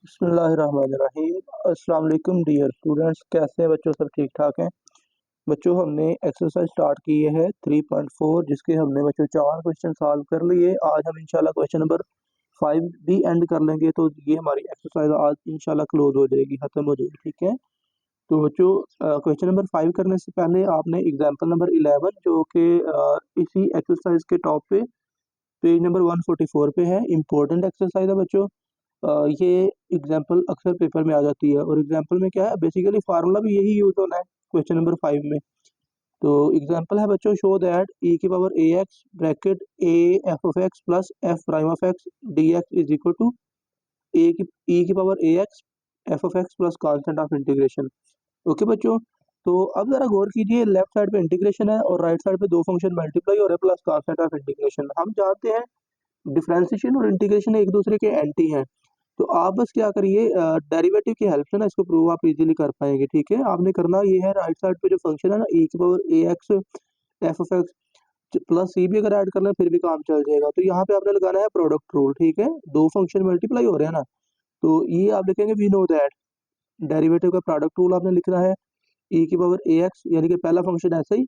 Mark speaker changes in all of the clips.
Speaker 1: बिस्मिल्लाहिर्रहमानिर्रहीम। अस्सलाम वालेकुम डियर स्टूडेंट्स, कैसे हैं बच्चों? सब ठीक ठाक हैं बच्चों? हमने एक्सरसाइज स्टार्ट की है 3.4 जिसके हमने बच्चों 4 क्वेश्चन सॉल्व कर लिए। आज हम इंशाल्लाह क्वेश्चन नंबर 5 भी एंड कर लेंगे, तो ये हमारी एक्सरसाइज आज इंशाल्लाह क्लोज हो जाएगी, खत्म हो जाएगी। ठीक है, तो बच्चों क्वेश्चन नंबर 5 करने से पहले आपने एग्जाम्पल नंबर 11 जो कि इसी एक्सरसाइज के टॉप पे पेज नंबर 144 पे है, इम्पोर्टेंट एक्सरसाइज है बच्चों। ये एग्जाम्पल अक्सर पेपर में आ जाती है, और एग्जाम्पल में क्या है, बेसिकली फार्मूला भी यही यूज होना है क्वेश्चन नंबर 5 में। तो एग्जाम्पल है बच्चों, शो दैट e की power a x bracket a f of x plus f prime of x d x is equal to a की e की power a x f of x plus constant of integration. Okay बच्चों, तो अब जरा गौर कीजिए, left side पे integration है और राइट साइड पे दो फंक्शन मल्टीप्लाई हो रहे हैं प्लस कॉन्स्टेंट ऑफ इंटीग्रेशन। हम जानते हैं डिफरेंशिएशन और इंटीग्रेशन एक दूसरे के एंटी हैं, तो आप बस क्या करिए, डेरिवेटिव की हेल्प से ना इसको प्रूव आप इजीली कर पाएंगे। ठीक है, आपने करना ये है, राइट साइड पे जो फंक्शन है ना e की power a x f of x plus c भी अगर ऐड कर लें फिर भी काम चल जाएगा। तो यहाँ पे आपने लगाना है प्रोडक्ट रूल। ठीक है, दो फंक्शन मल्टीप्लाई हो रहे हैं ना, तो ये आप लिखेंगे वी नो दैट, डेरिवेटिव का प्रोडक्ट रूल आपने लिखना है e की पावर ए एक्स, यानी कि पहला फंक्शन ऐसा ही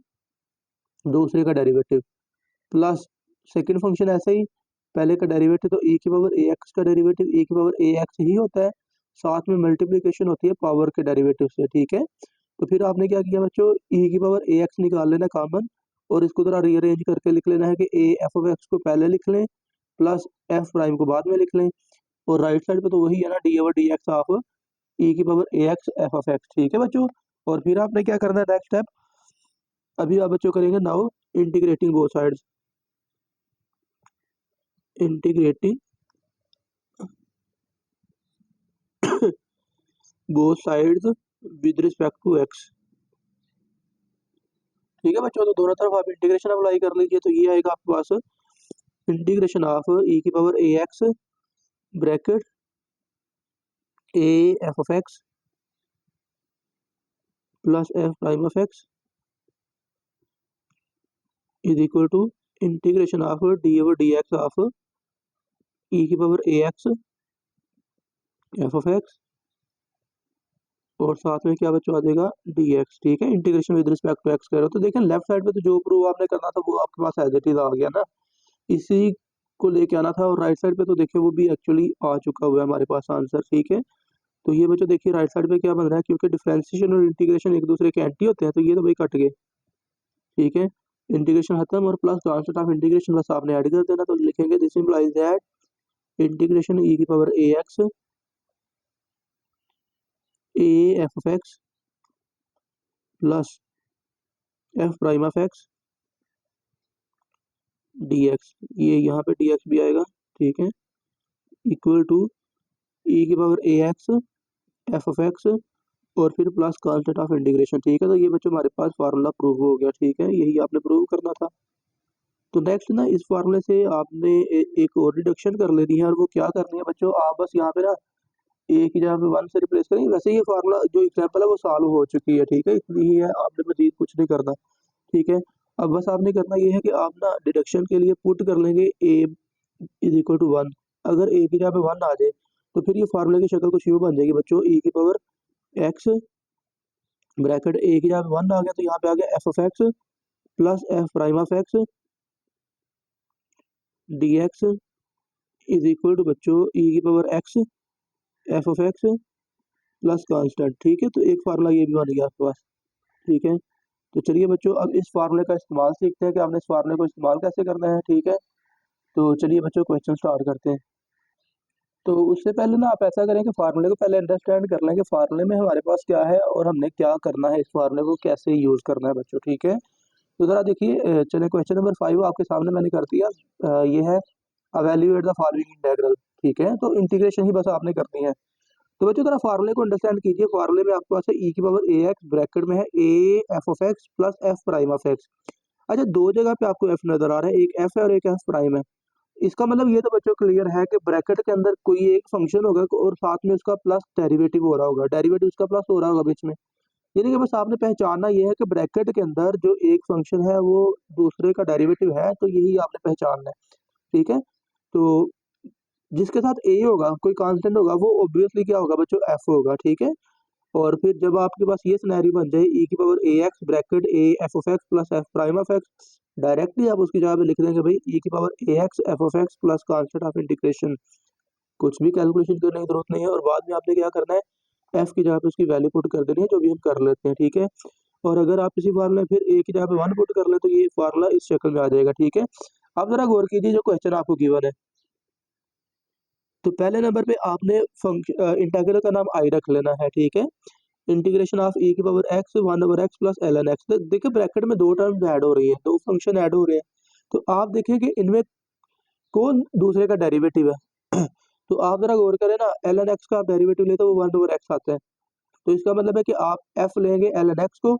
Speaker 1: दूसरे का डेरिवेटिव, प्लस सेकंड फंक्शन ऐसा ही पहले का डेरिवेटिव, तो e की पावर ए एक्स का डेरिवेटिव e की पावर ए एक्स ही होता है, साथ में मल्टीप्लिकेशन होती है पावर के डेरिवेटिव से। ठीक है, तो फिर आपने क्या किया बच्चों, e की पावर ए एक्स निकाल लेना कॉमन, और इसको जरा रीअरेंज करके लिख लेना है कि ए एफ ऑफ एक्स को पहले लिख लें प्लस एफ प्राइम को बाद में लिख लें, और राइट साइड पे तो वही है ना, D over d x of e की power a x f of x. ठीक है बच्चों, और फिर आपने क्या करना है, नेक्स्ट स्टेप अभी आप बच्चों करेंगे now integrating both sides, integrating both sides with respect to x. ठीक है बच्चों, तो दोनों तरफ आप इंटीग्रेशन अप्लाई कर लीजिए, तो ये आएगा आपके पास इंटीग्रेशन ऑफ e की power a x bracket a f of x plus f prime of x is equal to integration of d over d x of e की power a x f of x, और साथ में क्या बच्चों आ जाएगा D x. ठीक है, integration with respect to x कर रहे हो, तो देखें लेफ्ट साइड पे तो जो प्रूव आपने करना था वो आपके पास एज इट इज आ गया ना, इसी को लेके आना था, और राइट साइड पे तो देखिए वो भी एक्चुअली आ चुका हुआ है हमारे पास आंसर। ठीक है, तो ये बच्चों देखिए राइट साइड पे क्या बन रहा है, क्योंकि डिफरेंशिएशन और इंटीग्रेशन एक दूसरे के एंटी होते हैं, तो ये तो भाई कट गए। ठीक है, इंटीग्रेशन खत्म और प्लस कांस्टेंट ऑफ इंटीग्रेशन बस आपने ऐड कर देना, तो लिखेंगे this implies that integration e की power a x A f of x plus f prime of x d x, ये यहाँ पे डी एक्स भी आएगा। ठीक है, इक्वल टू e की power a x f of x और फिर प्लस कांस्टेंट ऑफ इंटीग्रेशन। ठीक है, तो ये बच्चों हमारे पास फार्मूला प्रूव हो गया। ठीक है, यही आपने प्रूव करना था। तो नेक्स्ट ना, इस फार्मूले से आपने एक और डिडक्शन कर लेनी है, और वो क्या करनी है बच्चों, आप बस यहाँ पे ना ए की जगह पे 1 से रिप्लेस करेंगे। वैसे ये फार्मूला जो एग्जांपल है वो सॉल्व हो चुकी है। ठीक है, इसलिए आपने मजीद कुछ नहीं करना। ठीक है, अब बस आपने करना ये है कि आप ना डिडक्शन के लिए पुट कर लेंगे ए इज इक्वल टू 1। अगर ए की जगह पे 1 आ जाए तो फिर ये फार्मूले की शक्ल कुछ यूँ बन जाएगी बच्चों, e की पावर एक्स ब्रैकेट ए की जगह पे 1 आ गया, तो यहाँ पे आ गया f of x plus f prime of x d x is equal to बच्चों e की power x f of x plus constant. ठीक है, तो एक फार्मूला ये भी बन गया आपके पास। ठीक है, तो चलिए बच्चों अब इस फार्मूले का इस्तेमाल सीखते हैं कि आपने इस फार्मूले को इस्तेमाल कैसे करना है। ठीक है, तो चलिए बच्चों क्वेश्चन स्टार्ट करते हैं। तो उससे पहले ना आप ऐसा करें कि फार्मूले को पहले अंडरस्टैंड कर लें कि फार्मूले में हमारे पास क्या है और हमने क्या करना है, इस फार्मूले को कैसे यूज़ करना है बच्चों। ठीक है, तो ज़रा देखिए, चलिए क्वेश्चन नंबर 5 आपके सामने मैंने कर दिया। ये है अवेल्यूएट द फॉलोइंग इंटेग्रल। ठीक है, तो इंटीग्रेशन ही बस आपने करनी है। तो बच्चों जरा फार्मूले को अंडरस्टैंड कीजिए। फार्मूले में आपके पास है e की पावर ए एक्स ब्रैकेट में है ए f of x plus f prime of x. अच्छा, दो जगह पे आपको f नजर आ रहा है, एक f है और एक f प्राइम है। इसका मतलब ये तो बच्चों क्लियर है कि ब्रैकेट के अंदर कोई एक फंक्शन होगा और साथ में उसका प्लस डेरिवेटिव हो रहा होगा, डेरिवेटिव उसका प्लस हो रहा होगा बीच में। यानी कि बस आपने पहचानना ये है कि ब्रैकेट के अंदर जो एक फंक्शन है वो दूसरे का डेरिवेटिव है, तो यही आपने पहचानना है। ठीक है, तो जिसके साथ ए होगा, कोई कांस्टेंट होगा, वो ऑब्वियसली क्या होगा बच्चों, एफ होगा, ठीक है। और फिर जब आपके पास ये सिनेरियो बन जाए ई की power a x bracket a f of x plus f prime of x, directly आप उसकी जगह पे लिख देंगे भाई ई की power a x f of x plus constant of integration. कुछ भी कैलकुलेशन करने की जरूरत नहीं है, और बाद में आपने क्या करना है, एफ की जगह पे उसकी वैल्यू पुट कर देनी है, जो भी हम कर लेते हैं, ठीक है। और अगर आप इसी फार्मूले फिर ए की जगह पे वन पुट कर ले तो ये फार्मूला इस शक्ल में आ जाएगा, ठीक है। अब जरा गौर कीजिए जो क्वेश्चन आपको गिवन है। तो पहले नंबर पे आपने फंक्शन इंटीग्रल का नाम आई रख लेना है, ठीक है। इंटीग्रेशन ऑफ ई की power x one over x plus l n x. देखिए ब्रैकेट में दो टर्म ऐड हो रही है, दो फंक्शन ऐड हो रहे हैं, तो आप देखिए कि इनमें कौन दूसरे का डेरिवेटिव है। तो आप जरा गौर करें ना, एल एन एक्स का आप डेरिवेटिव लेते हो वो वन ओवर एक्स आता है, तो इसका मतलब है कि आप एफ लेंगे एल एन एक्स को,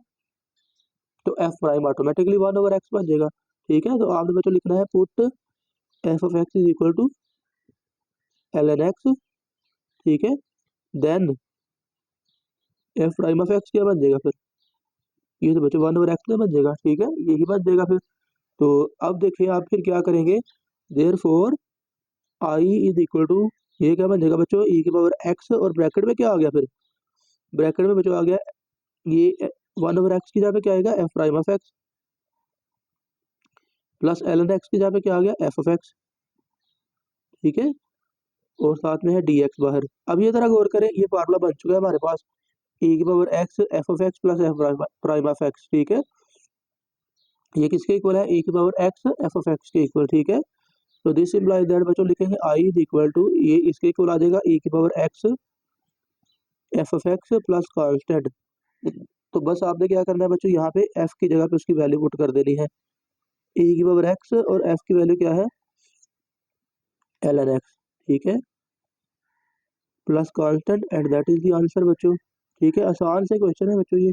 Speaker 1: तो f prime automatically one over x बन जाएगा, ठीक है। तो आपने बच्चों लिखना है put f of x is equal to l n x, ठीक है। Then f prime of x क्या बन जाएगा फिर, ये तो बच्चों वन ओवर एक्स में बन जाएगा, ठीक है, यही बन जाएगा फिर। तो अब देखिए आप फिर क्या करेंगे, therefore I is equal to, ये क्या बन जाएगा बच्चों, ई की पावर एक्स, और ब्रैकेट में क्या आ गया फिर, ब्रैकेट में बच्चों आ गया ये वन ओवर एक्स की जगह पे क्या आएगा, f prime of x plus l n x की जगह पे क्या आ गया, एफ ऑफ एक्स, ठीक है। और साथ में है डी एक्स बाहर। अब ये तरह गौर करें, ये फार्मूला बन चुका है हमारे पास, ई की power x f of x plus f prime of x, ठीक है। ये किसके इक्वल है, ई की power x f of x के इक्वल, ठीक है। तो दिस इम्प्लाइज दैट बच्चों लिखेंगे आई इज इक्वल टू, ये इसके इक्वल आ जाएगा ई की power x f of x plus constant. तो बस आपने क्या करना है बच्चों, यहाँ पे एफ की जगह पे उसकी वैल्यू पुट कर देनी है, ई की पावर एक्स और एफ की वैल्यू क्या है, एल एन एक्स, ठीक है, plus constant, and that is the answer बच्चों, ठीक है। आसान से क्वेश्चन है बच्चों ये।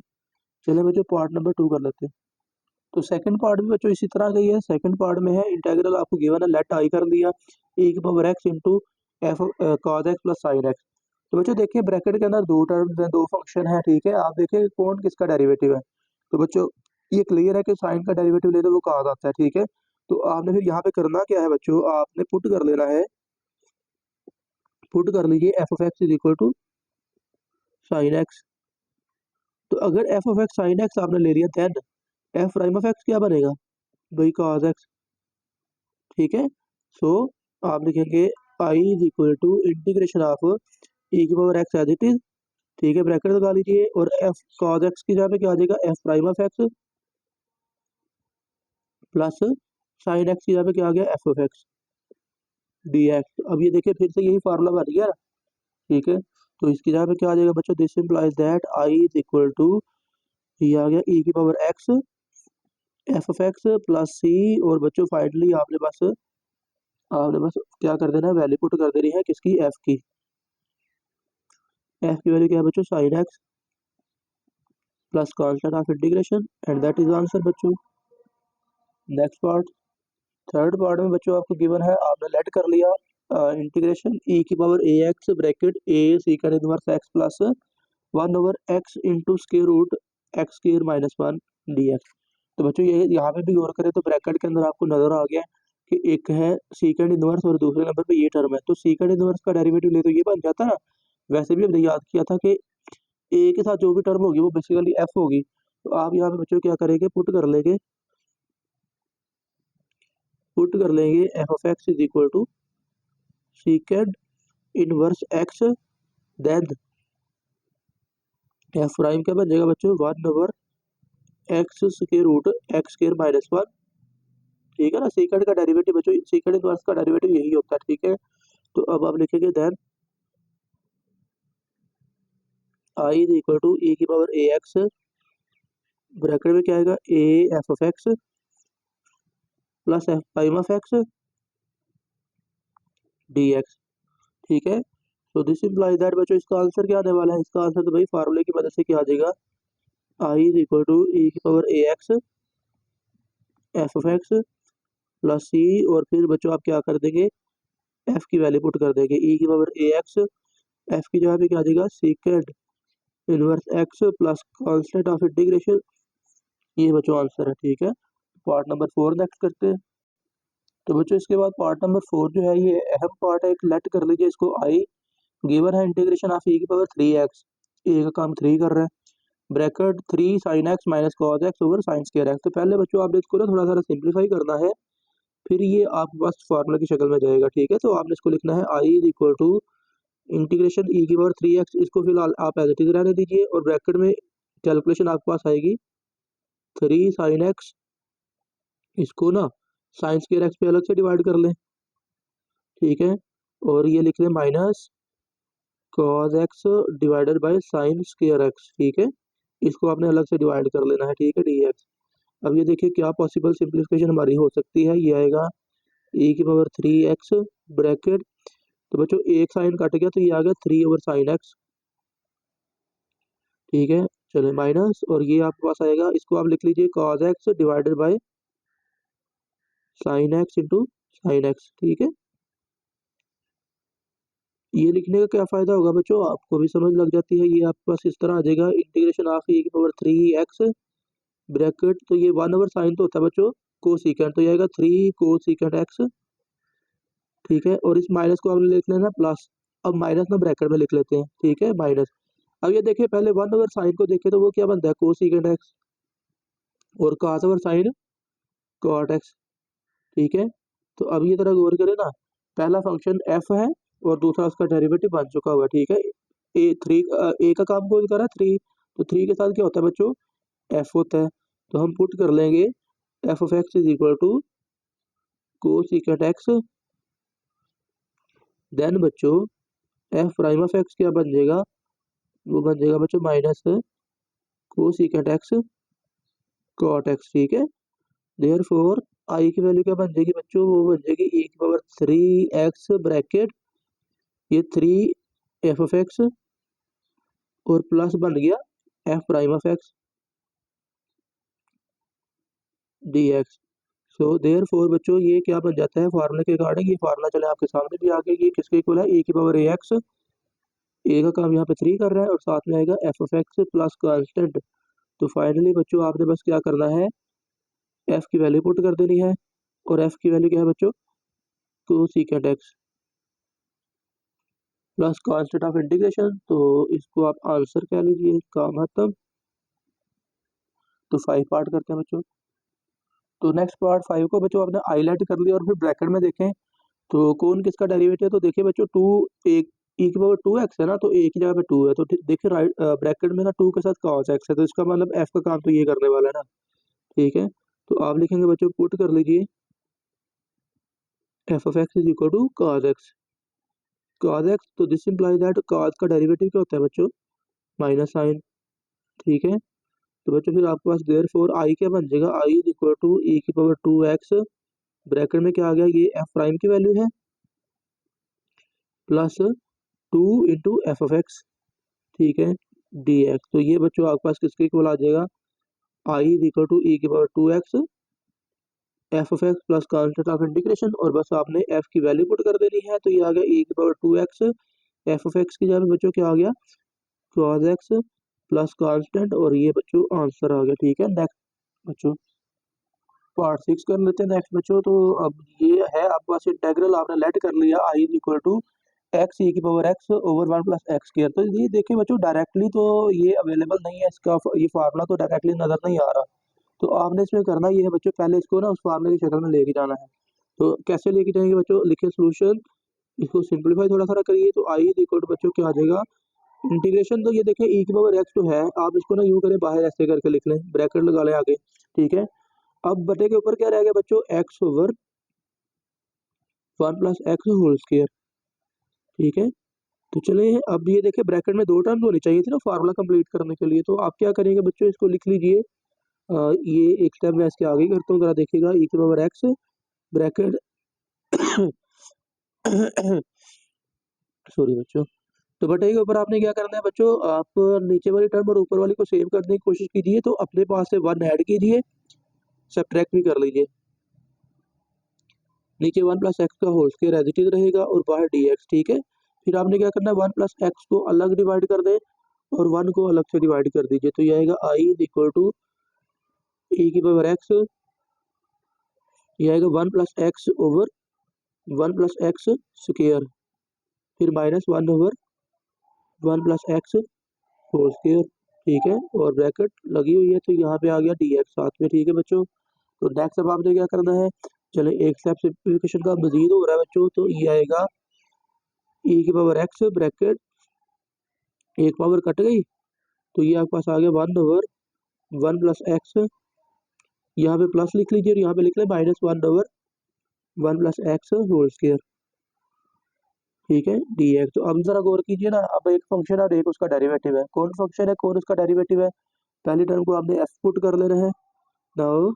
Speaker 1: चलिए बच्चों पार्ट नंबर 2 कर लेते हैं। तो सेकंड पार्ट भी बच्चों इसी तरह का ही है। सेकंड पार्ट में है इंटीग्रल आपको गिवन है, लेट आई कर दिया ई की power x into F cos x plus sign x. तो बच्चों देखिए ब्रैकेट के अंदर दो टर्म्स हैं, दो फंक्शन है, ठीक है। आप देखिए कौन किसका डेरिवेटिव है। तो बच्चों ये क्लियर है कि साइन का डेरिवेटिव ले तो वो कॉस आता है, ठीक है। तो आपने फिर यहाँ पे करना क्या है बच्चों, आपने पुट कर लेना है, पुट कर लीजिए f of x is equal to sine x. तो अगर f of x sine x आपने ले लिया, then f prime of x क्या बनेगा भाई, कॉस एक्स, ठीक है। सो आप लिखेंगे I is equal to integration of e की power x as it is, ठीक है, ब्रैकेट लगा लीजिए, और एफ कॉस एक्स की जगह पे क्या आ जाएगा, F prime of x plus sine x की जगह पे क्या आ गया, f of x d x. अब ये देखिए फिर से यही फार्मूला बन गया ना, ठीक है। तो इसकी जगह पे क्या आ जाएगा बच्चों, this implies that I is equal to, ये आ गया ई की power x f of x plus c, और बच्चों फाइनली आपने बस क्या कर देना है, वैल्यू पुट कर देनी है किसकी, एफ की। एफ की वैल्यू क्या है बच्चों, sine x plus constant of integration, and that is answer बच्चों। नेक्स्ट पार्ट, थर्ड पार्ट में बच्चों आपको गिवन है, आपने लेट कर लिया इंटीग्रेशन ई की power a x bracket a secant inverse x plus one over x into square root x square minus one d x. तो बच्चों ये यहाँ पे भी गौर करें तो ब्रैकेट के अंदर आपको नजर आ गया कि एक है सीकंड इनवर्स और दूसरे नंबर पे ये टर्म है। तो सीकंड इनवर्स का डेरिवेटिव ले तो ये बन जाता है ना। वैसे भी हमने याद किया था कि ए के साथ जो भी टर्म होगी वो बेसिकली एफ होगी। तो आप यहाँ पे बच्चों क्या करेंगे, पुट कर लेंगे f of x is equal to secant inverse x, then f prime क्या बन जाएगा बच्चों, one over x square root x square minus one, ठीक है ना। सीकेंड का डेरिवेटिव बच्चों, सीकेंड इनवर्स का डेरिवेटिव यही होता है, ठीक है। तो अब आप लिखेंगे then I is equal to a की पावर ए एक्स, ब्रैकेट में क्या आएगा, a f of x plus f prime of x d x, ठीक है। तो दिस इम्प्लाइज दैट बच्चों इसका आंसर क्या आने वाला है, इसका आंसर तो भाई फार्मूले की मदद से क्या आ जाएगा, I is equal to e की power a x f of x plus c, और फिर बच्चों आप क्या कर देंगे, एफ की वैल्यू पुट कर देंगे, ई की पावर ए एक्स, एफ की जगह पे क्या आ जाएगा, सीकेंड inverse x plus constant of integration. ये बच्चों आंसर है, ठीक है। पार्ट नंबर 4 नेक्स्ट करते हैं। तो बच्चों इसके बाद पार्ट नंबर 4 जो है ये अहम पार्ट है, एक लेट कर लीजिए इसको आई। गिवन है इंटीग्रेशन ऑफ e की पावर 3x, ए का काम 3 कर रहा है, bracket 3 sin x minus cos x over sin square x। तो पहले बच्चों आपने इसको ना थोड़ा सा सिंप्लीफाई करना है, फिर ये आपके पास फार्मूला की शक्ल में जाएगा। ठीक है, तो आपने इसको लिखना है I is equal to integration e की पावर 3x, इसको फिलहाल आप एज इट इज रहने दीजिए, और ब्रैकेट में कैलकुलेशन आपके पास आएगी 3 sin x, इसको ना साइन स्क्वायर x पे अलग से डिवाइड कर लें। ठीक है, और ये लिख लें minus cos x divided by sine square x। ठीक है, इसको आपने अलग से डिवाइड कर लेना है। ठीक है, dx। अब ये देखिए क्या पॉसिबल सिंप्लीफिकेशन हमारी हो सकती है, ये आएगा e की पावर 3x ब्रैकेट, तो बच्चों एक साइन कट गया तो ये आ गया 3 ओवर साइन x। ठीक है, चले माइनस, और ये आपके पास आएगा, इसको आप लिख लीजिए cos x divided by sine x into sine x। ठीक है, ये लिखने का क्या फायदा होगा बच्चों, आपको भी समझ लग जाती है। ये आपके पास इस तरह आ जाएगा इंटीग्रेशन ऑफ e की पावर 3x ब्रैकेट, तो ये 1 ओवर साइन तो होता है बच्चों कोसिकेंट, तो ये आएगा 3 कोसिकेंट x। ठीक है, और इस माइनस को आपने लिख लेना प्लस, अब माइनस ना ब्रैकेट में लिख लेते हैं। ठीक है, माइनस, अब ये देखिए पहले 1 ओवर साइन को देखे तो वो क्या बनता है कोसिकेंट x, और cos over sine cot x। ठीक है, तो अब ये तरह गौर करें ना, पहला फंक्शन f है और दूसरा उसका डेरिवेटिव बन चुका हुआ है। ठीक है, ए का काम कौन कर रहा है 3, तो 3 के साथ क्या होता है बच्चों f होता है, तो हम पुट कर लेंगे f of x is equal to cosecant x, देन बच्चों f प्राइम ऑफ x क्या बन जाएगा, वो बन जाएगा बच्चों minus cosecant x cot x। ठीक है, देयरफॉर आई की वैल्यू क्या बन जाएगी बच्चों, वो बन जाएगी e की पावर 3x ब्रैकेट, ये 3 f ऑफ x और प्लस बन गया f prime of x dx। So therefore बच्चों ये क्या बन जाता है फार्मूले के अकॉर्डिंग, ये फार्मूला चले आपके सामने भी आ गया, ये किसके इक्वल है e की पावर ax, ए का काम यहाँ पे 3 कर रहा है, और साथ में आएगा f of x plus constant. तो फाइनली बच्चों आपने बस क्या करना है, f की वैल्यू पुट कर देनी है, और f की वैल्यू क्या है बच्चों cosecant x plus constant of integration, तो इसको आप आंसर कह लीजिए, काम खत्म। तो 5 पार्ट करते हैं बच्चों। तो नेक्स्ट पार्ट 5 को बच्चों आपने हाईलाइट कर लिया, और फिर ब्रैकेट में देखें तो कौन किसका डेरिवेटिव है, तो देखिए बच्चों 2 एक e की पावर 2x है ना, तो एक की जगह पे 2 है, तो देखिए राइट ब्रैकेट में ना 2 के साथ cos x है, तो इसका मतलब f का काम तो ये करने वाला है ना। ठीक है, तो आप लिखेंगे बच्चों, पुट कर लीजिए f of x is equal to cos x, तो दिस इंप्लाई दैट cos का डेरिवेटिव क्या होता है बच्चों माइनस साइन। ठीक है, तो बच्चों फिर आपके पास देयरफॉर आई क्या बन जाएगा, I is equal to e की पावर 2x ब्रैकेट में क्या आ गया, ये f प्राइम की वैल्यू है plus 2 into F of x. ठीक है, dx, तो ये बच्चों आपके पास किसके इक्वल आ जाएगा, I is equal to e की power 2x F of x plus constant of integration, और बस आपने f की वैल्यू पुट कर देनी है, तो ये आ गया e की power 2x, F of x की जगह बच्चों क्या आ गया cos x प्लस कांस्टेंट, और ये बच्चों आंसर आ गया। ठीक है, नेक्स्ट बच्चों पार्ट 6 कर लेते हैं नेक्स्ट बच्चों। तो अब ये है आपके पास इंटेग्रल, आपने लेट कर लिया I is equal to x ई की power x over 1 plus x square. तो ये देखिए बच्चों डायरेक्टली तो ये अवेलेबल नहीं है, इसका ये फार्मूला तो डायरेक्टली नजर नहीं आ रहा, तो आपने इसमें करना ये है बच्चों, पहले इसको ना उस फार्मूले की शक्ल में लेके जाना है। तो कैसे लेके जाएंगे बच्चों, लिखिए सोल्यूशन, इसको सिंप्लीफाई थोड़ा सा करिए, तो आई इज इक्वल टू बच्चों क्या आ जाएगा इंटीग्रेशन, तो ये देखिए ई की पावर एक्स तो है, आप इसको ना यूं करें बाहर ऐसे करके लिख लें, ब्रैकेट लगा लें आगे। ठीक है, अब बटे के ऊपर क्या रह गया बच्चों x over 1 plus x whole square. ठीक है, तो चलिए अब ये देखिए ब्रैकेट में 2 टर्म होनी चाहिए थी ना फार्मूला कंप्लीट करने के लिए, तो आप क्या करेंगे बच्चों, इसको लिख लीजिए। ये एक स्टेप मैं इसके आगे करता हूँ, जरा देखिएगा ई की पावर एक्स ब्रैकेट सॉरी बच्चों, तो बटे के ऊपर आपने क्या करना है बच्चों, आप नीचे वाली टर्म और ऊपर वाली को सेव करने की कोशिश कीजिए, तो अपने पास से 1 ऐड कीजिए, सब्ट्रैक्ट भी कर लीजिए, नीचे 1 प्लस एक्स का whole square as it is रहेगा, और बाहर dx। ठीक है, फिर आपने क्या करना है 1 प्लस एक्स को अलग डिवाइड कर दें, और 1 को अलग से डिवाइड कर दीजिए, तो ये आएगा I is equal to e की पावर एक्स ये आएगा 1 plus x over 1 plus x square, फिर minus 1 over 1 plus x whole square, ठीक है, और ब्रैकेट लगी हुई है तो यहाँ पे आ गया डी एक्स साथ में, ठीक है बच्चों। तो नेक्स्ट अब आपने क्या करना है, चले एक स्टेप सिंप्लीफिकेशन का मजीद हो रहा है बच्चों, तो ये आएगा ई की पावर एक्स ब्रैकेट, एक पावर कट गई तो ये आपके पास आ गया 1 ओवर 1 प्लस एक्स, यहाँ पे प्लस लिख लीजिए और यहाँ पे लिख ले minus 1 over 1 plus x whole square, ठीक है, डी एक्स। तो अब जरा गौर कीजिए ना, अब एक फंक्शन है और एक उसका डेरिवेटिव है, कौन फंक्शन है कौन उसका डेरिवेटिव है, पहली टर्म को आपने एफ पुट कर लेना है। नाउ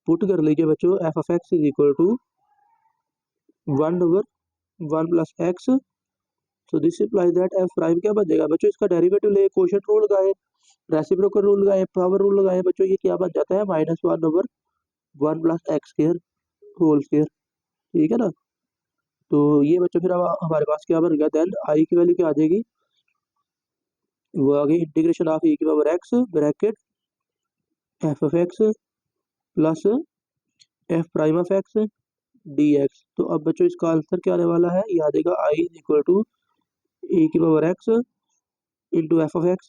Speaker 1: पुट कर लीजिए बच्चों, f of x is equal to 1 over 1 plus x, so this implies that f prime क्या बन जाएगा बच्चों, इसका डेरिवेटिव ले, कोशेंट रूल लगाए, रेसिप्रोकल रूल लगाए, पावर रूल लगाए बच्चों, ये क्या बन जाता है minus 1 over 1 plus x square whole square, ठीक है ना। तो ये बच्चों फिर अब हमारे पास क्या बन गया, देन आई की वैल्यू क्या आ जाएगी, वो आ गई इंटीग्रेशन ऑफ ई की power x bracket F of x plus f prime of x d x. तो अब बच्चों इसका आंसर क्या आने वाला है, ये आ जाएगा I is equal to e की power x into F of x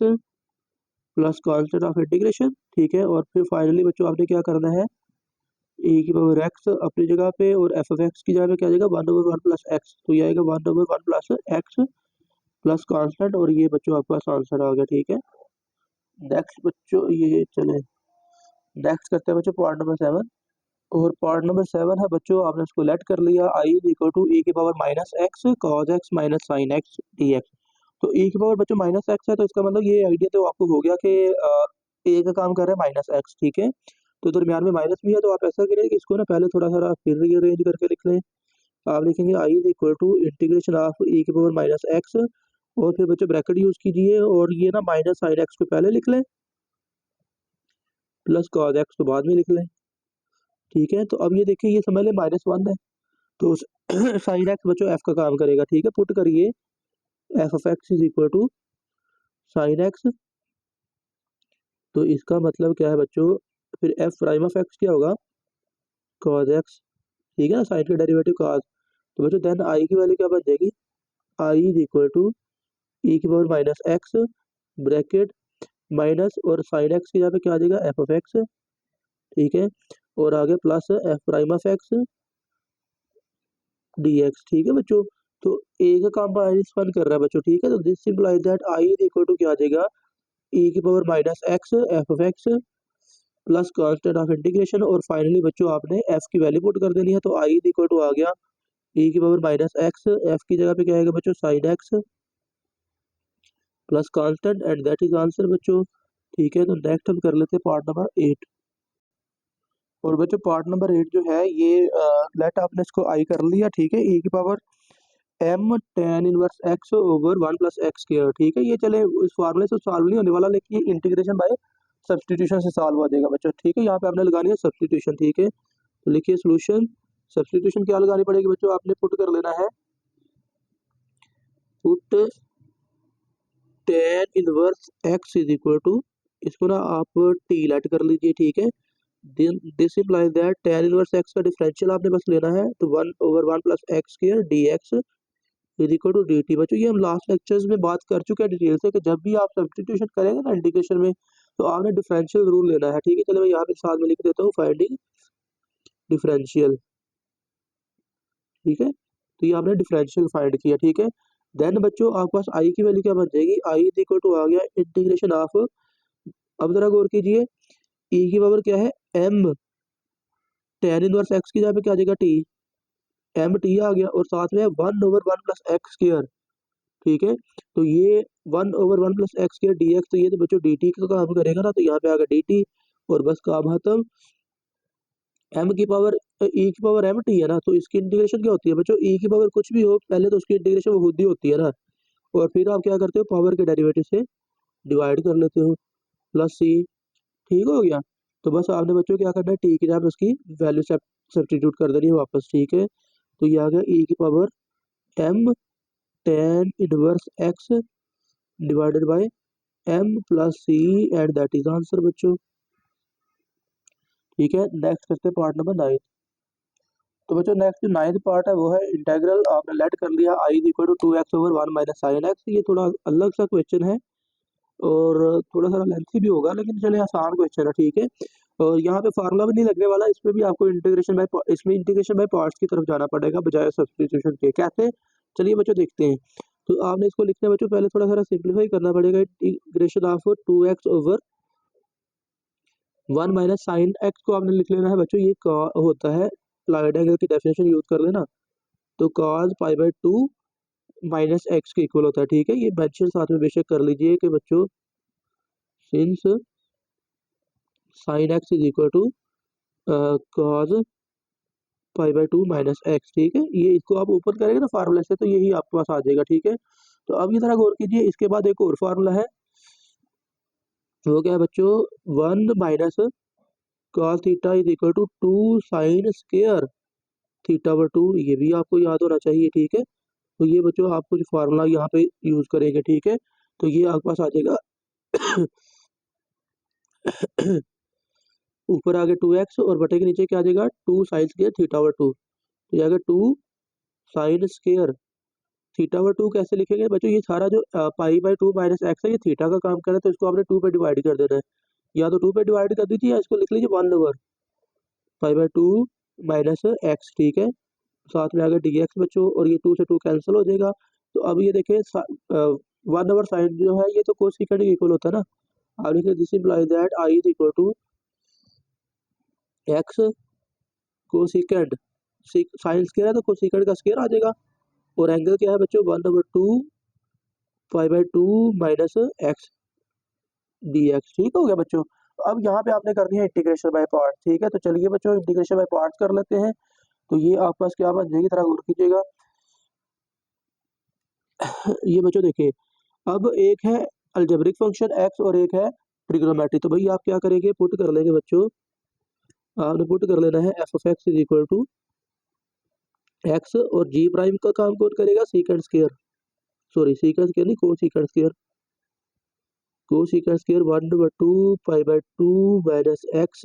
Speaker 1: plus constant of integration, ठीक है, और फिर फाइनली बच्चों आपने क्या करना है, ए की पावर एक्स अपनी जगह पे और एफ ऑफ एक्स की जगह पे क्या आ जाएगा 1 ओवर 1 प्लस एक्स, तो ये आएगा 1 over 1 plus x plus constant, और ये बच्चों आपका आंसर आ गया, ठीक है। नेक्स्ट बच्चों ये चले नेक्स्ट करते हैं बच्चों पार्ट नंबर 7, और पार्ट नंबर 7 है बच्चों, आपने इसको लेट कर लिया I is equal to e की power minus x cos x minus sine x d x. तो ई की पावर बच्चों माइनस एक्स है, तो इसका मतलब ये आइडिया तो आपको हो गया कि ए का काम कर रहा है माइनस एक्स, ठीक है, तो दरमियान में माइनस भी है, तो आप ऐसा करें कि इसको ना पहले थोड़ा सा फिर रीअरेंज करके लिख लें। आप लिखेंगे I is equal to integration of e की पावर माइनस एक्स, और फिर बच्चों ब्रैकेट यूज कीजिए, और ये ना माइनस साइन एक्स को पहले लिख लें प्लस कॉज एक्स को बाद में लिख लें, ठीक है। तो अब ये देखिए ये समझ लें -1 है, तो साइन एक्स बच्चों एफ का काम करेगा, ठीक है, पुट करिए f of x is equal to sine x, तो इसका मतलब क्या है बच्चों, फिर एफ प्राइम ऑफ एक्स क्या होगा कॉज एक्स, ठीक है ना, साइन का डेरिवेटिव कॉज, तो बच्चों देन आई की वैल्यू क्या बन जाएगी, आई इज इक्वल टू ई की power minus x bracket minus और साइन एक्स की जगह पे क्या आ जाएगा एफ ऑफ एक्स, ठीक है, और आगे plus f prime of x d x, ठीक है बच्चों। तो ए का काम -1 कर रहा है बच्चों, ठीक है, तो this implies that I is equal to क्या आ जाएगा ई की power minus x f of x plus constant of integration, और फाइनली बच्चों आपने एफ की वैल्यू पुट कर देनी है, तो आई इज इक्वल टू आ गया ई की पावर माइनस एक्स, एफ की जगह पे क्या आएगा बच्चों sine x plus constant, and that is answer बच्चों, ठीक है। तो नेक्स्ट हम कर लेते हैं पार्ट नंबर 8, और बच्चों पार्ट नंबर 8 जो है ये लेट आपने इसको आई कर लिया, ठीक है, ई की power m tan inverse x over 1 plus x square, ठीक है, ये चले इस फार्मूले से सॉल्व नहीं होने वाला, लेकिन ये इंटीग्रेशन बाय सब्सटीट्यूशन से सॉल्व हो जाएगा बच्चों, ठीक है, यहाँ पे आपने लगानी है सब्सटीट्यूशन, ठीक है, तो लिखिए सोल्यूशन, सब्सटीट्यूशन क्या लगानी पड़ेगी बच्चों, आपने पुट कर लेना है put tan inverse x is equal to, इसको ना आप टी लेट कर लीजिए, ठीक है, this implies that tan inverse x का डिफरेंशियल आपने बस लेना है, तो 1 over 1 plus x square d x is equal to d t. बच्चों ये हम लास्ट लेक्चर्स में बात कर चुके हैं डिटेल से कि जब भी आप सब्सटीट्यूशन करेंगे ना इंटीग्रेशन में, तो आपने डिफरेंशियल रूल लेना है, ठीक है, चलो मैं यहाँ पे साथ में लिख देता हूँ फाइंडिंग डिफरेंशियल, ठीक है, तो ये आपने डिफरेंशियल फाइंड किया, ठीक है, देन बच्चों आपके पास आई की वैल्यू क्या बन जाएगी, आई इज इक्वल टू आ गया इंटीग्रेशन ऑफ, अब जरा गौर कीजिए ई की पावर क्या है एम टेन इनवर्स एक्स की जगह पे क्या आ जाएगा टी, एम टी आ गया, और साथ में 1 ओवर 1 प्लस एक्स स्क्वायर, ठीक है, तो ये 1 over 1 plus x square d x, तो ये तो बच्चों डी टी का काम करेगा ना, तो यहाँ पे आ गया डी टी, और बस काम खत्म, एम की पावर ई की पावर एम टी है ना, तो इसकी इंटीग्रेशन क्या होती है बच्चों, ई की पावर कुछ भी हो पहले तो उसकी इंटीग्रेशन वो खुद ही होती है ना, और फिर आप क्या करते हो पावर के डेरिवेटिव से डिवाइड कर लेते हो प्लस सी, ठीक हो गया। तो बस आपने बच्चों क्या करना है टी की जगह पे उसकी वैल्यू सब्स्टिट्यूट कर देनी है वापस, ठीक है, तो ये आ गया ई की power m tan inverse x divided by m plus c, and that is answer बच्चों। ठीक है, नेक्स्ट करते हैं पार्ट नंबर 9। तो बच्चों नेक्स्ट जो 9th पार्ट है वो है इंटीग्रल। आपने लेट कर लिया I is equal to 2x over 1 minus sine x. ये थोड़ा अलग सा क्वेश्चन है और थोड़ा सा लेंथी भी होगा, लेकिन चलिए आसान क्वेश्चन है, ठीक है। और यहाँ पे फार्मूला भी नहीं लगने वाला, इसमें भी आपको इसमें इंटीग्रेशन बाय पार्ट्स की तरफ जाना पड़ेगा बजाय सब्स्टिट्यूशन के। कैसे, चलिए बच्चों देखते हैं। तो आपने इसको लिखने बच्चों पहले थोड़ा सा सिंप्लीफाई करना पड़ेगा। Integration of 2x over 1 minus sine x को आपने लिख लेना है बच्चों। ये होता है, राइट एंगल की डेफिनेशन यूज कर लेना, तो cos pi by 2 minus x के इक्वल होता है, ठीक है। ये मेंशन साथ में बेशक कर लीजिए कि बच्चों since sine x is equal to cos pi by 2 minus x, ठीक है। ये इसको आप ओपन करेंगे ना फार्मूले से, तो यही आपके पास आ जाएगा, ठीक है। तो अब ये तरह गौर कीजिए, इसके बाद एक और फार्मूला है, वो क्या है बच्चों, 1 minus cos theta is equal to 2 sine square theta by 2। ये भी आपको याद होना चाहिए, ठीक है। तो ये बच्चों आपको जो फार्मूला यहाँ पे यूज करेंगे, ठीक है। तो ये आपके पास आ जाएगा ऊपर आगे 2x और बटे के नीचे क्या आ जाएगा 2 साइन स्क्वायर थीटा बाय 2। तो जाएगा 2 साइन स्क्वायर थीटा बाय 2। कैसे लिखेंगे बच्चों, ये सारा जो पाई बाय 2 माइनस एक्स है, ये थीटा का काम कर रहा है, तो इसको आपने 2 पे डिवाइड कर देना है। या तो 2 पे डिवाइड कर दीजिए या इसको लिख लीजिए 1 over pi by 2 minus x, ठीक है। साथ में आगे डी एक्स बच्चों, और ये 2 से 2 कैंसिल हो जाएगा। तो अब ये देखिए 1 ओवर साइन जो है ये तो कोसेकेंड के इक्वल होता है ना। अब देखिए this implies that I is equal to x cosecant. Sine square है तो कोसेकेंड का स्क्वायर आ जाएगा, और एंगल क्या है बच्चों 1 over 2 pi by 2 minus x d x, ठीक हो गया बच्चों। अब यहाँ पे आपने कर दिया इंटीग्रेशन बाय पार्ट, ठीक है। तो चलिए बच्चों इंटीग्रेशन बाय पार्ट कर लेते हैं। तो ये आपके पास क्या बन जाएगी, तरह गौर कीजिएगा। ये बच्चों देखिए, अब एक है अलजेब्रिक फंक्शन x और एक है ट्रिग्नोमेट्री। तो भाई आप क्या करेंगे, पुट कर लेंगे बच्चों। आपने पुट कर लेना है f of x is equal to x, और जी प्राइम का काम कौन करेगा, secant square, sorry secant square नहीं, cosecant square, cosecant square 1 over 2 pi by 2 minus x.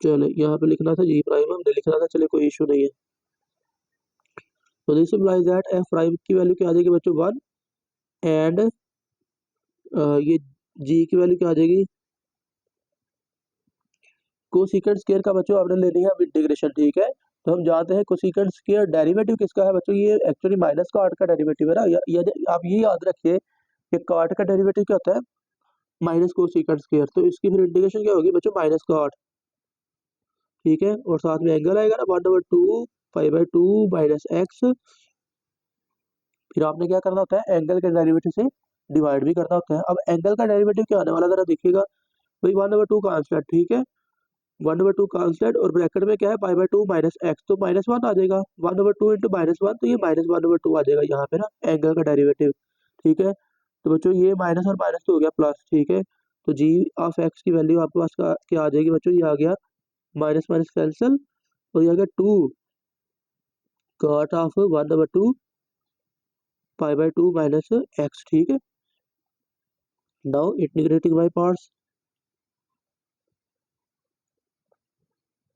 Speaker 1: चले यहाँ पे लिखना था जी प्राइम, हमने लिखना था, चले कोई इशू नहीं है। तो this implies that f prime की वैल्यू क्या आ जाएगी बच्चों 1, एंड ये जी की वैल्यू क्या आ जाएगी, कोसेकेंड स्क्वायर का बच्चों आपने ले लिया अब इंटीग्रेशन, ठीक है। तो हम जानते हैं कोसेकेंड स्क्वायर डेरिवेटिव किसका है बच्चों, ये एक्चुअली माइनस का 8 का डेरिवेटिव है ना। आप ये याद रखिए कि cot का डेरिवेटिव क्या होता है, माइनस कोसेकेंड स्क्वायर। तो इसकी फिर इंटीग्रेशन क्या होगी बच्चों, माइनस का 8, ठीक है। और साथ में एंगल आएगा ना 1 over 2 pi by 2 minus x. फिर आपने क्या करना होता है, एंगल के डेरिवेटिव से डिवाइड भी करना होता है। अब एंगल का डेरिवेटिव क्या आने वाला, जरा देखिएगा भाई 1 ओवर 2 कांस्टेंट, ठीक है। 1 ओवर 2 कांस्टेंट, और ब्रैकेट में क्या है पाई बाय 2 माइनस एक्स, तो -1 आ जाएगा। 1 ओवर 2 इंटू -1, तो ये -1 ओवर 2 आ जाएगा यहाँ पे ना एंगल का डेरिवेटिव, ठीक है। तो बच्चों ये माइनस और माइनस तो हो गया प्लस, ठीक है। तो जी ऑफ एक्स की वैल्यू आपके पास क्या आ जाएगी बच्चों, ये आ गया माइनस माइनस कैंसिल, और ये आ गया 2 cot of 1 over 2 pi by 2 minus x, ठीक है। Now integrating by parts,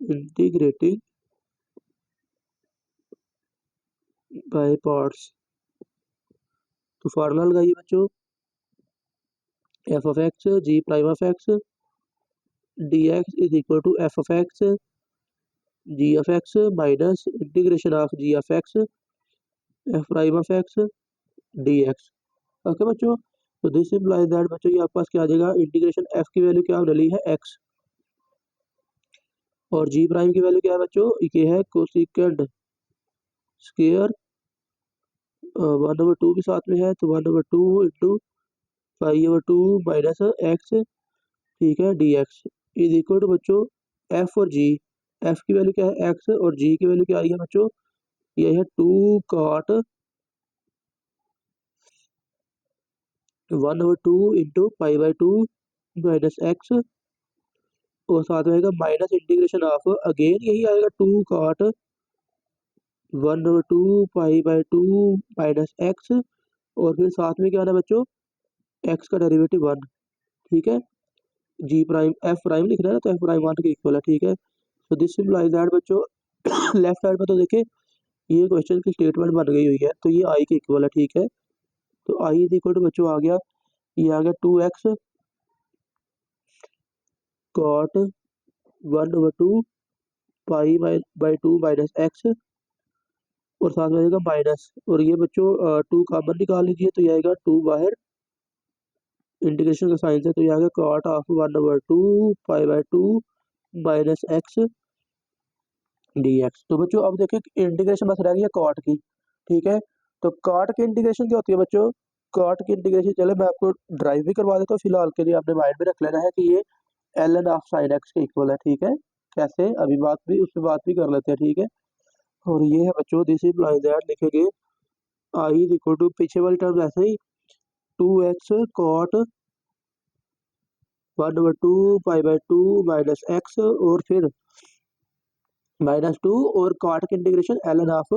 Speaker 1: integrating by parts. तो फार्मूला लगाइए बच्चों, f of x g prime of x d x is equal to f of x g of x minus integration of g of x f prime of x d x, okay बच्चों। तो this implies that बच्चों ये आपके पास क्या आ जाएगा, integration F की value क्या डली है एक्स, और जी प्राइम की वैल्यू क्या है बच्चों, ये है कोसेकेंड स्क्वायर 1 ओवर 2 भी साथ में है, तो 1 over 2 into 5 over 2 minus x, ठीक है, d x is equal to बच्चों एफ और जी। एफ की वैल्यू क्या है एक्स, और जी की वैल्यू क्या आई है बच्चों, ये है 2 cot 1 over 2 into pi by 2 minus x, और साथ में आएगा माइनस इंटीग्रेशन ऑफ अगेन यही आएगा 2 cot 1 over 2 pi by 2 minus x, और फिर साथ में क्या आना बच्चों, एक्स का डेरिवेटिव 1, ठीक है। जी प्राइम एफ प्राइम लिख रहा है ना, तो एफ प्राइम 1 के इक्वल है, ठीक है। तो दिस सिंपलाइज दैट बच्चों लेफ्ट साइड में तो देखिए ये क्वेश्चन की स्टेटमेंट बन गई हुई है, तो ये आई के इक्वल है, ठीक है। तो आई इज इक्वल टू बच्चों आ गया, ये आ गया 2x cot 1/2 pi by 2 minus x, और साथ में आ जाएगा माइनस, और ये बच्चों 2 कॉमन निकाल लीजिए, तो ये आएगा 2 बाहर, इंटीग्रेशन का साइन है, तो ये आ गया cot of 1/2 pi by 2 minus x dx। तो बच्चों अब देखिए इंटीग्रेशन बस रह गई है कॉट की, ठीक है। तो कॉट की इंटीग्रेशन क्या होती है बच्चों, कॉट की इंटीग्रेशन चले मैं आपको ड्राइव भी करवा देता हूँ, फिलहाल के लिए आपने माइंड में रख लेना है कि ये ln ऑफ साइन एक्स के इक्वल है, ठीक है। कैसे, अभी बात भी उस पर बात भी कर लेते हैं, ठीक है। और ये है बच्चों दिस इम्प्लाइज दैट लिखेंगे आई इज इक्वल टू, पीछे वाली टर्म ऐसे ही 2x cot 1/2 pi by 2 minus x, और फिर -2 और कॉट की integration ln of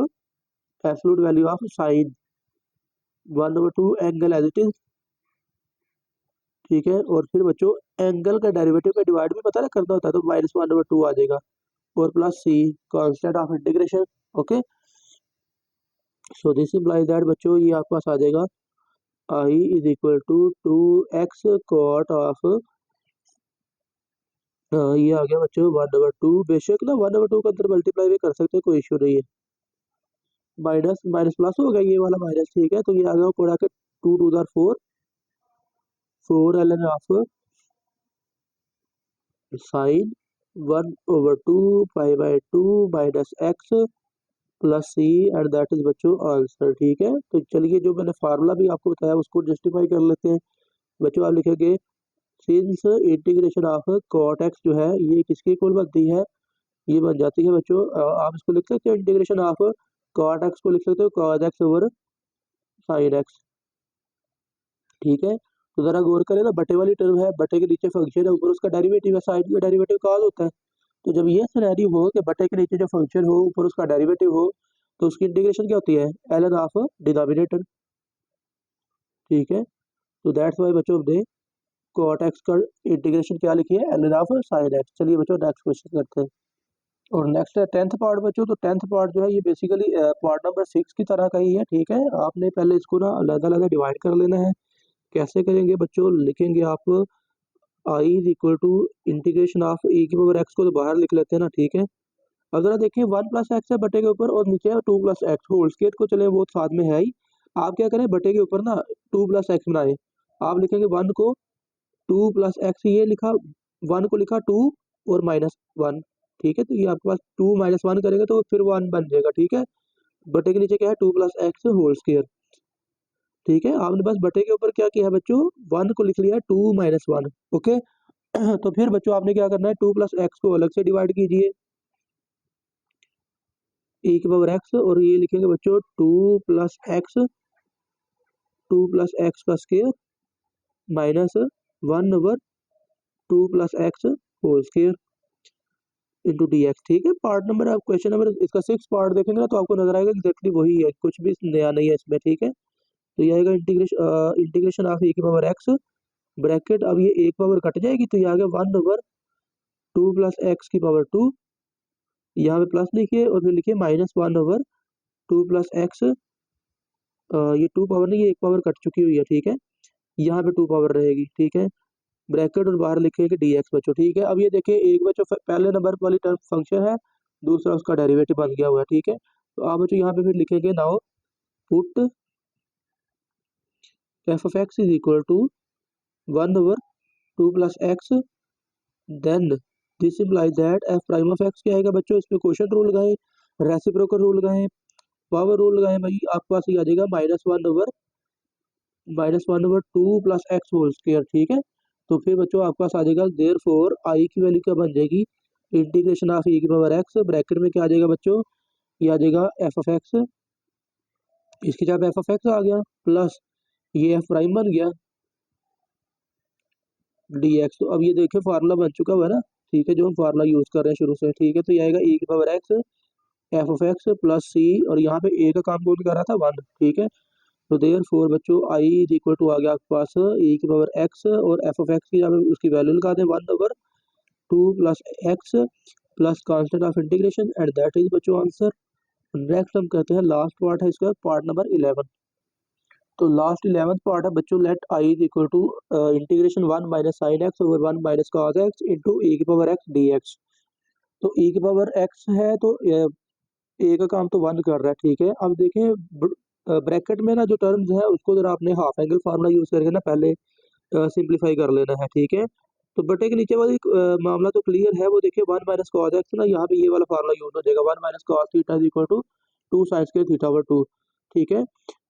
Speaker 1: absolute value of sine 1/2 angle as it is, ठीक है। और फिर बच्चों एंगल का डेरिवेटिव का डिवाइड भी पता है करना होता है, तो -1/2 आ जाएगा, और plus c constant of integration, okay. So this implies that बच्चों ये आपके पास आ जाएगा I is equal to 2x cot of, ये आ गया बच्चों 1/2, बेशक ना 1/2 का अंदर मल्टीप्लाई भी कर सकते हैं, कोई इशू नहीं है। माइनस माइनस प्लस हो गया ये वाला माइनस, ठीक है। तो ये आ गया पड़ा के 2 to the 4 4 ln of sine 1/2 pi by 2 minus x plus c, and that is बच्चों आंसर, ठीक है। तो चलिए जो मैंने फार्मूला भी आपको बताया उसको जस्टिफाई कर लेते हैं बच्चों। आप लिखेंगे since integration of cot x जो है ये किसके इक्वल बनती है, ये बन जाती है बच्चों, आप इसको लिख सकते हो इंटीग्रेशन ऑफ कॉट एक्स को लिख सकते हो cos x over sine x, ठीक है। तो जरा गौर करें ना, बटे वाली टर्म है, बटे के नीचे फंक्शन है, ऊपर उसका डेरिवेटिव है, साइन का डेरिवेटिव कॉस होता है। तो जब ये सिनेरियो हो कि बटे के नीचे जो फंक्शन हो ऊपर उसका डेरिवेटिव हो, तो उसकी इंटीग्रेशन क्या होती है ln ऑफ डिनोमिनेटर, ठीक है। तो दैट्स वाई बच्चों हमने कॉट एक्स का इंटीग्रेशन क्या लिखी है ln ऑफ साइन एक्स। चलिए बच्चों नेक्स्ट क्वेश्चन करते हैं, और नेक्स्ट है 10th पार्ट बच्चों। तो 10th पार्ट जो है ये बेसिकली पार्ट नंबर 6 की तरह का ही है, ठीक है। आपने पहले इसको ना अलग अलग डिवाइड कर लेना है। कैसे करेंगे बच्चों, लिखेंगे आप I is equal to integration of e की पावर एक्स को तो बाहर लिख लेते हैं ना, ठीक है। अगर आप देखिए 1 प्लस एक्स है बटे के ऊपर, और नीचे है 2 प्लस एक्स, होल स्क्वायर को चले वो साथ में है ही, आप क्या करें बटे के ऊपर ना 2 प्लस एक्स बनाए, आप लिखेंगे 1 को 2 प्लस एक्स, ये लिखा 1 को लिखा 2 और -1, ठीक है। तो ये आपके पास 2 - 1 करेंगे तो फिर 1 बन जाएगा, ठीक है। बटे के नीचे क्या है 2 प्लस एक्स होल स्क्वायर, ठीक है। आपने बस बटे के ऊपर क्या किया है बच्चों 1 को लिख लिया है 2 - 1, ओके। तो फिर बच्चों आपने क्या करना है 2 प्लस एक्स को अलग से डिवाइड कीजिए e की पावर एक्स, और ये लिखेंगे बच्चों 2 प्लस एक्स, 2 प्लस एक्स का square minus 1 over 2 plus x whole square into d x, ठीक है। पार्ट नंबर आप क्वेश्चन नंबर इसका 6 पार्ट देखेंगे ना, तो आपको नजर आएगा एक्जैक्टली वही है, कुछ भी नया नहीं है इसमें, ठीक है। तो ये आएगा इंटीग्रेशन ऑफ e की पावर एक्स ब्रैकेट, अब ये एक पावर कट जाएगी, तो ये आ गया 1 ओवर 2 प्लस एक्स की पावर 2, यहाँ पे प्लस लिखिए, और फिर लिखिए -1 ओवर 2 प्लस एक्स, ये 2 पावर नहीं, ये एक पावर कट चुकी हुई है, ठीक है। यहाँ पे 2 पावर रहेगी, ठीक है। ब्रैकेट और बाहर लिखेंगे dx बच्चों, ठीक है। अब ये देखिए एक बच्चों पहले नंबर वाली टर्म फंक्शन है, दूसरा उसका डेरिवेटिव बन गया हुआ है, ठीक है। तो आप बच्चों यहाँ पे फिर लिखेंगे now put f of x is equal to 1 over 2 plus x, then this implies that f prime of x क्या आएगा बच्चों, इसमें क्वोशंट रूल लगाएं, रेसिप्रोकल रूल लगाएं, पावर रूल लगाएं, भाई आपके पास ये आ जाएगा -1 over 2 plus x whole square, ठीक है। तो फिर बच्चों आपके पास आ जाएगा देयरफॉर आई की वैल्यू क्या बन जाएगी इंटीग्रेशन ऑफ e की पावर एक्स, ब्रैकेट में क्या आ जाएगा बच्चों, ये आ जाएगा एफ ऑफ एक्स, इसकी जगह एफ ऑफ एक्स आ गया, प्लस ये एफ प्राइम बन गया डी एक्स। तो अब ये देखिए फार्मूला बन चुका हुआ है ना, ठीक है, जो हम फार्मूला यूज कर रहे हैं शुरू से, ठीक है। तो ये आएगा e की power x f of x plus c, और यहाँ पे ए का काम कौन कर रहा था 1, ठीक है। तो देयरफॉर बच्चों आई इज इक्वल टू आ गया आपके पास e की पावर x और एफ ऑफ एक्स की जहाँ पे उसकी वैल्यू लगा दें 1/2 plus x plus constant of integration and that is बच्चों आंसर। नेक्स्ट हम कहते हैं लास्ट पार्ट है इसका, पार्ट नंबर 11। तो लास्ट 11th पार्ट है बच्चों, let I is equal to integration 1 minus sine x over 1 minus cos x into e की पावर x dx। तो e की पावर x है तो ए का काम तो 1 कर रहा है, ठीक है। अब देखें ब्रैकेट में ना जो टर्म्स है उसको जरा आपने हाफ एंगल फार्मूला यूज करके ना पहले सिंप्लीफाई कर लेना है, ठीक है। तो बटे के नीचे वाली मामला तो क्लियर है, वो देखिए 1 माइनस कॉस एक्स ना, यहाँ पे ये वाला फार्मूला यूज हो जाएगा 1 minus cos theta is equal to 2 sine square theta over 2, ठीक है।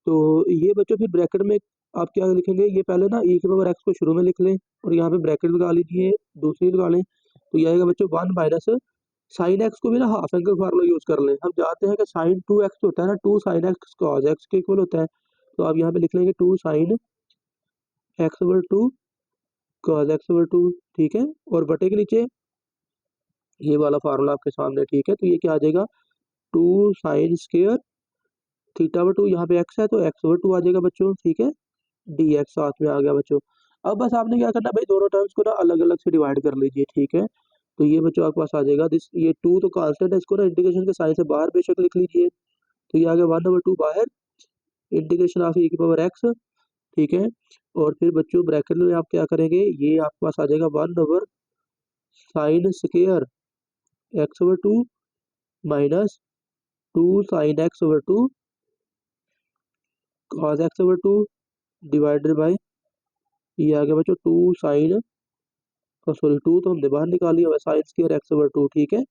Speaker 1: तो ये बच्चों फिर ब्रैकेट में आप क्या लिखेंगे, ये पहले ना e की पावर x को शुरू में लिख लें और यहाँ पे ब्रैकेट लगा लीजिए, दूसरी लगा लें, तो ये आएगा बच्चों 1 माइनस साइन एक्स को भी ना हाफ एंगल फार्मूला यूज कर लें। हम जानते हैं कि साइन 2x होता है ना, 2 साइन एक्स कॉस एक्स के इक्वल होता है, तो आप यहाँ पे लिख लेंगे 2 sign x over 2 cos x over 2, ठीक है। और बटे के नीचे ये वाला फार्मूला आपके सामने, ठीक है। तो ये क्या आ जाएगा 2 साइन स्क्वायर थीटा ओवर 2, यहाँ पे x है तो x ओवर 2 आ जाएगा बच्चों, ठीक है। dx साथ में आ गया बच्चों। अब बस आपने क्या करना है भाई, दोनों टर्म्स को ना अलग अलग से डिवाइड कर लीजिए, ठीक है। तो ये बच्चों आपके पास आ जाएगा दिस, ये 2 तो कांस्टेंट है, इसको ना इंटीग्रेशन के साइन से बाहर बेशक लिख लीजिए, तो ये आ गया 1/2 बाहर इंटीग्रेशन ऑफ e की पावर x, ठीक है। और फिर बच्चों ब्रैकेट में आप क्या करेंगे, ये आपके पास आ जाएगा 1/sin square x over 2 minus 2 sine x over 2 cos x over 2 divided by, ये आ गया बच्चों 2 साइन, सॉरी 2 तो हमने बाहर निकाली हुआ साइन स्क्वायर x ओवर 2, ठीक है,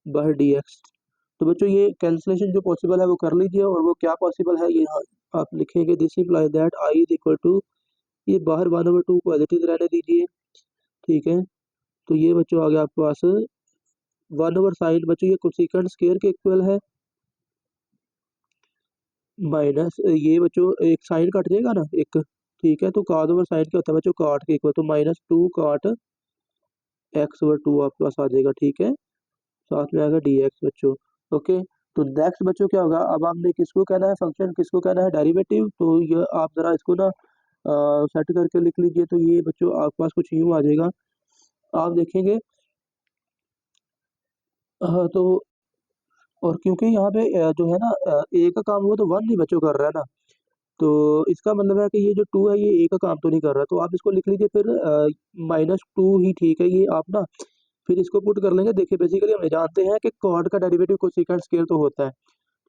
Speaker 1: बाहर dx। तो बच्चों ये कैंसिलेशन जो पॉसिबल है वो कर लीजिए, और वो क्या पॉसिबल है ये आप लिखेंगे, this implies that I is equal to, ये बाहर 1/2 को एज इट इज रहने दीजिए, ठीक है। तो ये बच्चों आ गया आपके पास 1/sin, बच्चों ये कोसेकेंट स्क्वायर के इक्वल है, माइनस ये बच्चों एक साइन कट जाएगा ना एक, ठीक है। तो cos ओवर साइन क्या होता है बच्चों, कॉट के इक्वल, तो माइनस 2 cot x ओवर 2 आपके पास आ जाएगा, ठीक है। साथ में आएगा dx बच्चों, ओके। तो नेक्स्ट बच्चों क्या होगा, अब आपने किसको कहना है फंक्शन, किसको कहना है डेरिवेटिव, तो ये आप जरा इसको ना सेट करके लिख लीजिए। तो ये बच्चों आपके पास कुछ यूँ आ जाएगा, आप देखेंगे तो, और क्योंकि यहाँ पे जो है ना ए का काम वो तो 1 नहीं बच्चों कर रहा है ना, तो इसका मतलब है कि ये जो 2 है ये ए का काम तो नहीं कर रहा, तो आप इसको लिख लीजिए फिर -2 ही ठीक है। ये आप ना फिर इसको पुट कर लेंगे, देखिए बेसिकली हम जानते हैं कि कॉट का डेरिवेटिव कोसेकेंट स्क्वायर तो होता है,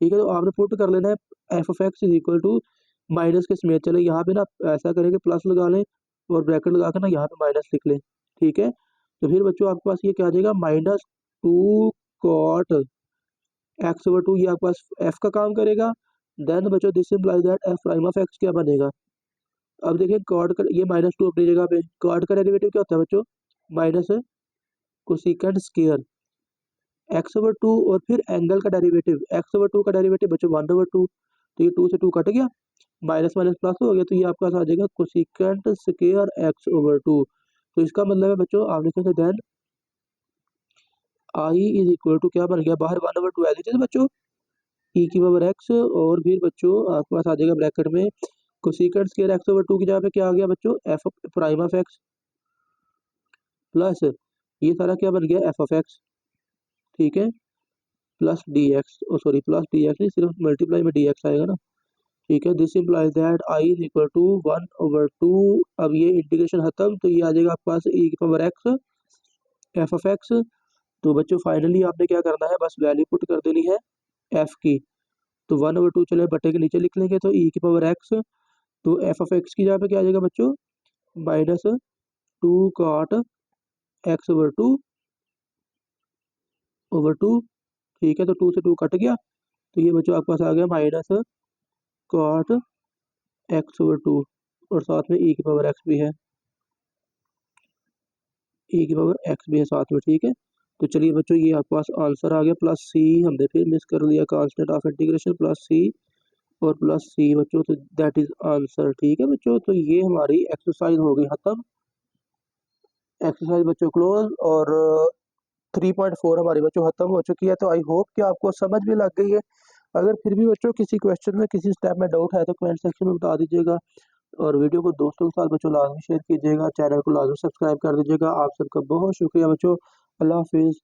Speaker 1: ठीक है। तो आपने पुट कर लेना है f of x is equal to minus के समेत, चले यहाँ पे ना ऐसा करेंगे प्लस लगा लें और ब्रैकेट लगा कर ना यहाँ पे माइनस लिख लें, ठीक है। तो फिर बच्चों आपके पास ये क्या आ जाएगा -2 कॉट एक्स ओवर 2, ये आपके पास एफ का काम करेगा। देन बच्चों this implies that f prime of x क्या बनेगा, अब देखिए कॉट का ये -2 अपनी जगह पे, कॉट का डेरिवेटिव क्या होता है बच्चों, minus cosecant square x over 2, और फिर एंगल का डेरिवेटिव एक्स ओवर 2 का डेरिवेटिव बच्चों 1/2, तो ये 2 से 2 कट गया, माइनस माइनस प्लस हो गया, तो ये आपका आ जाएगा कोसेकेंट स्क्वायर एक्स ओवर 2। तो इसका मतलब है बच्चों आप लिखेंगे then I is equal to क्या बन गया, बाहर 1/2 एज इट इज बच्चों e की पावर x, और फिर बच्चों आपके पास आ जाएगा ब्रैकेट में कोसेकेंट स्क्वायर एक्स ओवर 2 की जगह पे क्या आ गया बच्चों, F prime of x plus ये सारा क्या बन गया एफ ऑफ एक्स, ठीक है, प्लस डी एक्स, ओ सॉरी प्लस डी एक्स नहीं, सिर्फ मल्टीप्लाई में डी एक्स आएगा ना, ठीक है। This implies that I is equal to 1/2, अब ये इंटीग्रेशन खत्म, तो ये आ जाएगा आपके पास e की power x F of x. तो बच्चों फाइनली आपने क्या करना है, बस वैल्यू पुट कर देनी है f की, तो 1/2 चले बटे के नीचे लिख लेंगे, तो e की पावर x, तो एफ ऑफ एक्स की जगह पे क्या आ जाएगा बच्चों -2 cot x ओवर 2, ठीक है। तो 2 से 2 कट गया, तो ये बच्चों आपके पास आ गया माइनस कॉट एक्स ओवर 2, और साथ में e की पावर x भी है, e की पावर x भी है साथ में, ठीक है। तो चलिए बच्चों ये आपके पास आंसर आ गया, प्लस c हमने फिर मिस कर लिया, constant of integration plus c और प्लस c बच्चों, तो दैट इज आंसर, ठीक है बच्चों। तो ये हमारी एक्सरसाइज हो गई खत्म, एक्सरसाइज बच्चों क्लोज, और 3.4 हमारी बच्चों खत्म हो चुकी है। तो आई होप कि आपको समझ भी लग गई है। अगर फिर भी बच्चों किसी क्वेश्चन में किसी स्टेप में डाउट है तो कमेंट सेक्शन में बता दीजिएगा, और वीडियो को दोस्तों के साथ बच्चों लाजमी शेयर कीजिएगा, चैनल को लाजमी सब्सक्राइब कर दीजिएगा। आप सबका बहुत शुक्रिया बच्चों। अल्लाह हाफिज़।